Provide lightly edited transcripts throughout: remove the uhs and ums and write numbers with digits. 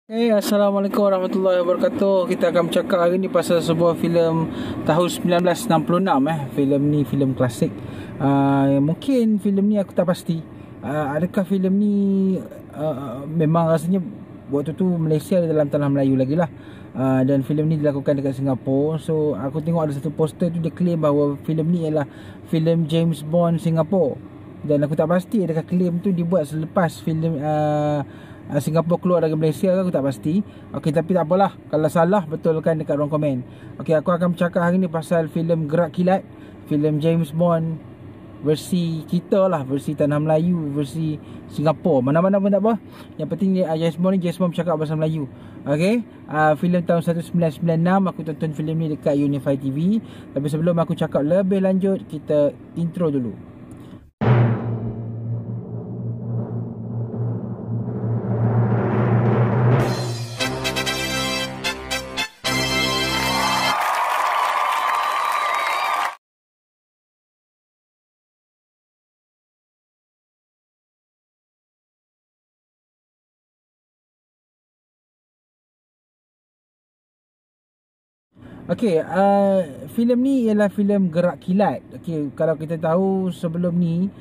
Assalamualaikum warahmatullahi wabarakatuh. Kita akan bercakap hari ni pasal sebuah filem tahun 1966. Filem ni filem klasik. Mungkin filem ni aku tak pasti. Adakah filem ni memang rasanya waktu tu Malaysia dalam tanah Melayu lagi lah. Dan filem ni dilakukan dekat Singapura. So aku tengok ada satu poster tu dia claim bahawa filem ni ialah filem James Bond Singapura. Dan aku tak pasti adakah claim tu dibuat selepas filem Singapura keluar dari Malaysia ke, aku tak pasti. Okey, tapi tak apalah. Kalau salah, betulkan dekat ruang komen. Okey, aku akan bercakap hari ni pasal filem Gerak Kilat, filem James Bond versi kita lah, versi tanah Melayu, versi Singapura. Mana-mana pun tak apa. Yang penting James Bond bercakap bahasa Melayu. Okey, filem tahun 1996. Aku tonton filem ni dekat Unify TV. Tapi sebelum aku cakap lebih lanjut, kita intro dulu. Okey, filem ni ialah filem Gerak Kilat. Okey, kalau kita tahu sebelum ni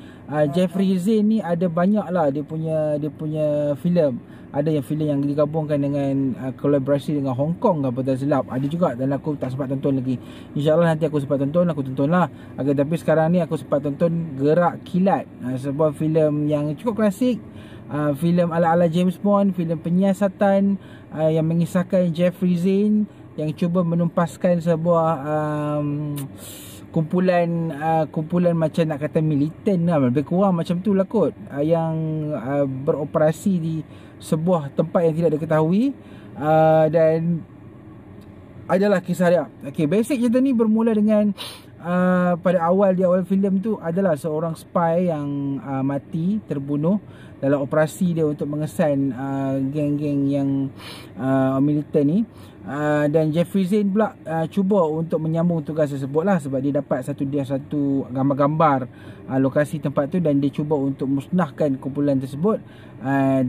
Jeffrey Zane ni ada banyak lah dia punya filem. Ada yang filem yang digabungkan dengan kolaborasi dengan Hong Kong apa tak silap. Ada juga dan aku tak sempat tonton lagi. InsyaAllah nanti aku sempat tonton, aku tonton lah. Okay, tapi sekarang ni aku sempat tonton Gerak Kilat, sebuah filem yang cukup klasik. Filem ala-ala James Bond, filem penyiasatan yang mengisahkan Jeffrey Zane yang cuba menumpaskan sebuah kumpulan macam nak kata militan lah, lebih kurang macam tu lah kot, yang beroperasi di sebuah tempat yang tidak diketahui, dan adalah kisah dia. Okay, basic cerita ni bermula dengan pada di awal filem tu adalah seorang spy yang mati, terbunuh dalam operasi dia untuk mengesan geng-geng yang militan ni. Dan Jeffrey Zane pula cuba untuk menyambung tugas tersebut lah, sebab dia dapat satu gambar-gambar lokasi tempat tu, dan dia cuba untuk musnahkan kumpulan tersebut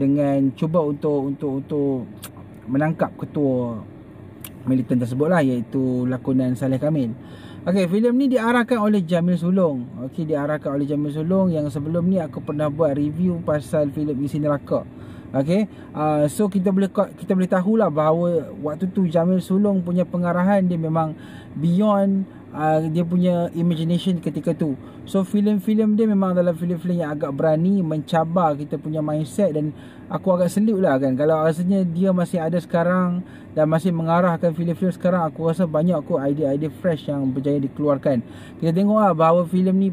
dengan cuba untuk menangkap ketua militan tersebut lah, iaitu lakonan Saleh Kamil. Okey, filem ni diarahkan oleh Jamil Sulong. Okey, diarahkan oleh Jamil Sulong yang sebelum ni aku pernah buat review pasal filem Isi Neraka. Okey, so kita boleh tahulah bahawa waktu tu Jamil Sulong punya pengarahan dia memang beyond dia punya imagination ketika tu. So filem-filem dia memang dalam filem-filem yang agak berani, mencabar kita punya mindset, dan aku agak salute lah kan. Kalau rasanya dia masih ada sekarang dan masih mengarahkan filem-filem sekarang, aku rasa banyak kot idea-idea fresh yang berjaya dikeluarkan. Kita tengok lah bahawa filem ni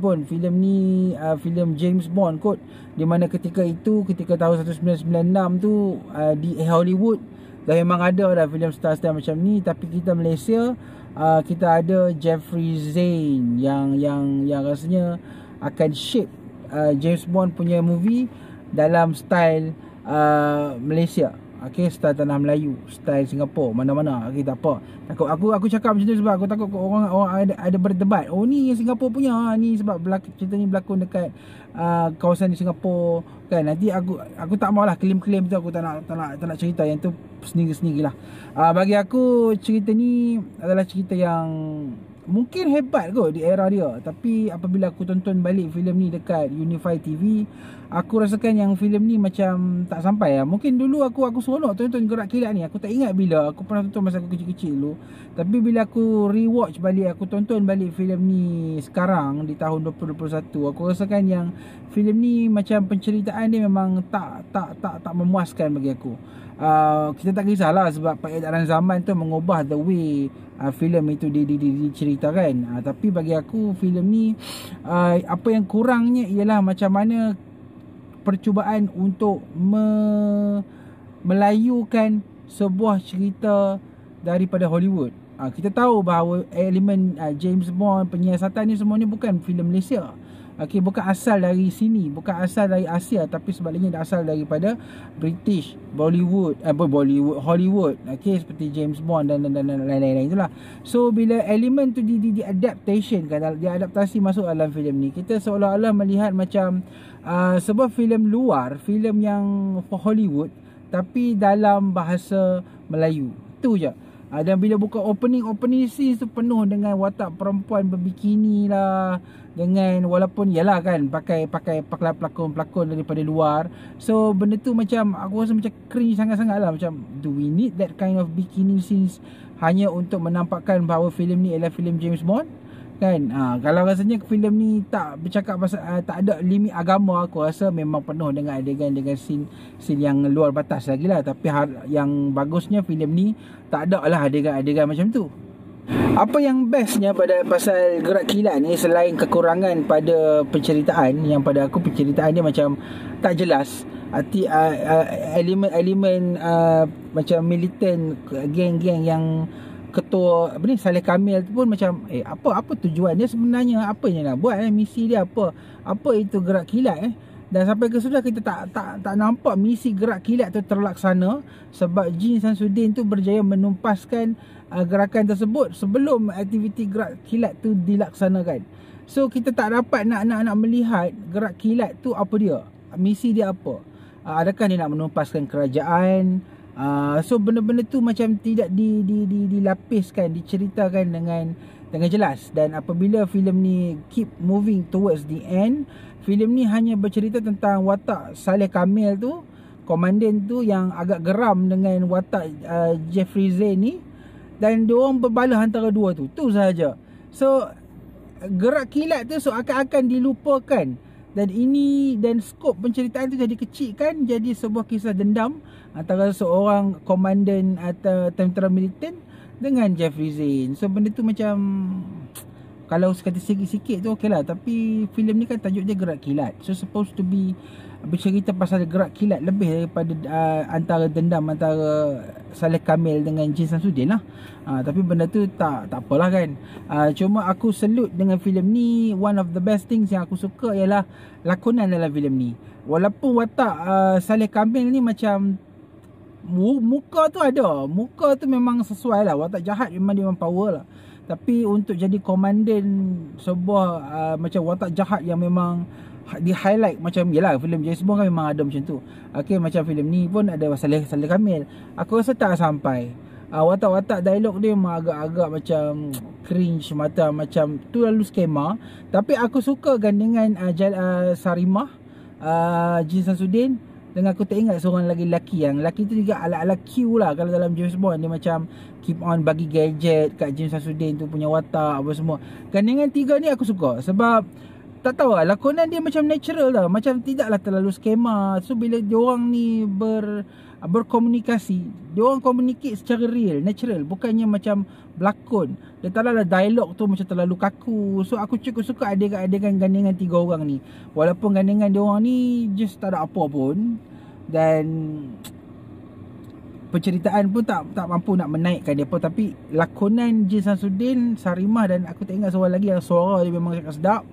filem James Bond kot, di mana ketika tahun 1996 tu di Hollywood dah memang ada dah filem star-star macam ni. Tapi kita Malaysia, kita ada Jeffrey Zane yang rasanya akan shape James Bond punya movie dalam style Malaysia. Okey, style tanah Melayu, style Singapura, mana-mana. Okey, tak apa. Aku cakap macam tu sebab aku takut orang ada berdebat. Oh, ni Singapura punya, ni sebab cerita ni berlakon dekat kawasan di Singapura kan. Nanti aku tak maulah klaim-klaim tu, aku tak nak cerita yang tu sendiri-sendirilah. Bagi aku cerita ni adalah cerita yang mungkin hebat kot di era dia. Tapi apabila aku tonton balik filem ni dekat Unify TV, aku rasakan yang filem ni macam tak sampai lah. Mungkin dulu aku seronok tonton Gerak Kilat ni. Aku tak ingat bila aku pernah tonton masa aku kecil-kecil dulu. Tapi bila aku rewatch balik, aku tonton balik filem ni sekarang di tahun 2021, aku rasakan yang filem ni macam penceritaan dia memang tak memuaskan bagi aku. Kita tak kisahlah sebab peredaran zaman tu mengubah the way filem itu diceritakan. Tapi bagi aku filem ni apa yang kurangnya ialah macam mana percubaan untuk melayukan sebuah cerita daripada Hollywood. Kita tahu bahawa elemen James Bond, penyiasatan ni semuanya bukan filem Malaysia. Okey, bukan asal dari sini, bukan asal dari Asia, tapi sebaliknya asal daripada British, Hollywood. Okey, seperti James Bond dan lain-lain itulah. So bila elemen tu di adaptation kan, diadaptasi masuk dalam filem ni, kita seolah-olah melihat macam sebuah filem luar, filem yang Hollywood tapi dalam bahasa Melayu. Itu je. Dan bila buka opening scenes tu penuh dengan watak perempuan berbikini lah, dengan walaupun yalah kan pakai pelakon-pelakon daripada luar. So benda tu macam aku rasa macam cringe sangat-sangat lah. Macam do we need that kind of bikini scenes hanya untuk menampakkan bahawa filem ni adalah filem James Bond? Kan, kalau rasanya filem ni tak bercakap pasal tak ada limit agama, aku rasa memang penuh dengan adegan scene yang luar batas lagi lah. Tapi yang bagusnya filem ni tak ada lah adegan macam tu. Apa yang bestnya pada pasal Gerak Kilat ni, selain kekurangan pada penceritaan, yang pada aku penceritaan dia macam tak jelas, elemen macam militan, geng-geng yang ketua Saleh Kamil tu pun macam apa tujuan dia sebenarnya, apa yang nak buat, misi dia apa itu Gerak Kilat. Dan sampai ke sudah kita tak nampak misi Gerak Kilat tu terlaksana, sebab Jin Samsudin tu berjaya menumpaskan gerakan tersebut sebelum aktiviti Gerak Kilat tu dilaksanakan. So kita tak dapat nak melihat Gerak Kilat tu apa dia, misi dia apa, adakah dia nak menumpaskan kerajaan. So benda-benda tu macam tidak dilapiskan, diceritakan dengan jelas. Dan apabila filem ni keep moving towards the end, filem ni hanya bercerita tentang watak Saleh Kamil tu, komandan tu yang agak geram dengan watak Jeffrey Zain ni, dan diorang berbalah antara dua tu sahaja. So Gerak Kilat tu seakan-akan dilupakan, dan skop penceritaan tu jadi kecilkan, jadi sebuah kisah dendam antara seorang komandan atau tentera militan dengan Jeffrey Zain. So benda tu macam, kalau sekata sikit-sikit tu okey lah, tapi filem ni kan tajuk dia Gerak Kilat, so supposed to be bercerita pasal Gerak Kilat lebih daripada antara dendam antara Saleh Kamil dengan Jin Samsudin lah. Tapi benda tu tak apalah kan. Cuma aku salute dengan filem ni. One of the best things yang aku suka ialah lakonan dalam filem ni. Walaupun watak Saleh Kamil ni macam muka tu ada, muka tu memang sesuai lah, watak jahat memang power lah. Tapi untuk jadi komandan sebuah macam watak jahat yang memang di highlight, macam yalah filem James Bond kan memang ada macam tu. Okey, macam filem ni pun ada Saleh Kamil. Aku rasa tak sampai. Watak-watak dialog dia memang agak-agak macam cringe, macam tu lalu skema. Tapi aku suka gandingan Sarimah, Jin Samsudin, dengan aku tak ingat seorang lagi lelaki. Yang lelaki tu juga ala-ala Q lah kalau dalam James Bond. Dia macam keep on bagi gadget kat Jin Samsudin tu punya watak apa semua. Gandingan tiga ni aku suka sebab tak tahu lah, lakonan dia macam natural tau, macam tidaklah terlalu skema. So bila diorang ni berkomunikasi, diorang communicate secara real, natural, bukannya macam berlakon. Dia tak adalah dialog tu macam terlalu kaku. So aku cukup suka adegan gandingan tiga orang ni. Walaupun gandingan diorang ni just tak ada apa pun, dan penceritaan pun tak mampu nak menaikkan dia pun. Tapi lakonan Jin Samsudin, Sarimah, dan aku tak ingat seorang lagi yang suara dia memang cakap sedap.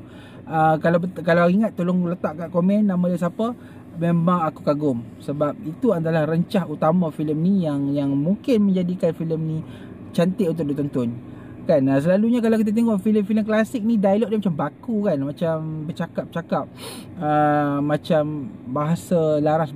Kalau ingat tolong letak kat komen nama dia siapa. Memang aku kagum sebab itu adalah rencah utama filem ni yang mungkin menjadikan filem ni cantik untuk ditonton kan. Selalunya kalau kita tengok filem-filem klasik ni, dialog dia macam baku kan, macam bercakap-cakap, macam laras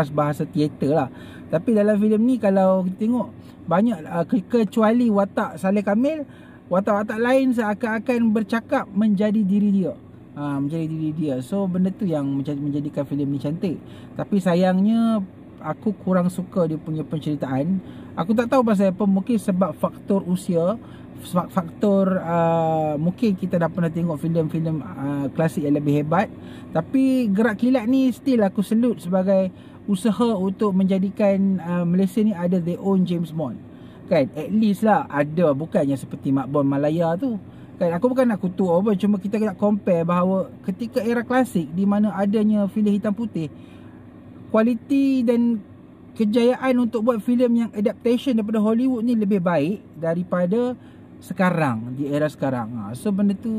bahasa teater lah. Tapi dalam filem ni kalau kita tengok banyak, kecuali watak Saleh Kamil, watak-watak lain seakan-akan bercakap menjadi diri dia. So benda tu yang menjadikan filem ni cantik. Tapi sayangnya aku kurang suka dia punya penceritaan. Aku tak tahu pasal apa, mungkin sebab faktor usia, faktor mungkin kita dah pernah tengok filem-filem klasik yang lebih hebat. Tapi Gerak Kilat ni still aku salute sebagai usaha untuk menjadikan Malaysia ni ada their own James Bond kan. At least lah ada, bukannya seperti Mak Bond Malaya tu kan. Aku bukan nak kutuk apa, cuma kita nak compare bahawa ketika era klasik di mana adanya filem hitam putih, kualiti dan kejayaan untuk buat filem yang adaptation daripada Hollywood ni lebih baik daripada sekarang, di era sekarang. So benda tu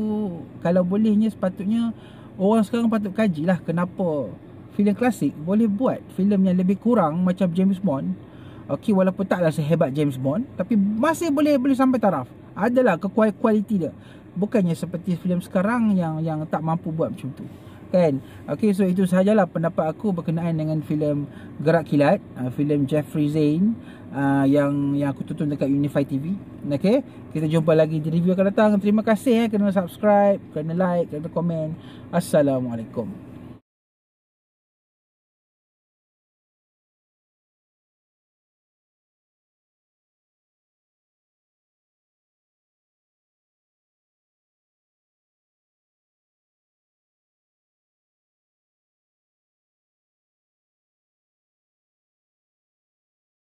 kalau bolehnya sepatutnya orang sekarang patut kajilah kenapa filem klasik boleh buat filem yang lebih kurang macam James Bond. Okey, walaupun taklah sehebat James Bond, tapi masih boleh sampai taraf. Adalah kualiti dia. Bukannya seperti filem sekarang yang tak mampu buat macam tu. kan. Okey, so itu sahajalah pendapat aku berkenaan dengan filem Gerak Kilat, filem Jeffrey Zane yang aku tonton dekat Unify TV. Okey, kita jumpa lagi di review akan datang. Terima kasih kerana subscribe, kerana like, kerana komen. Assalamualaikum.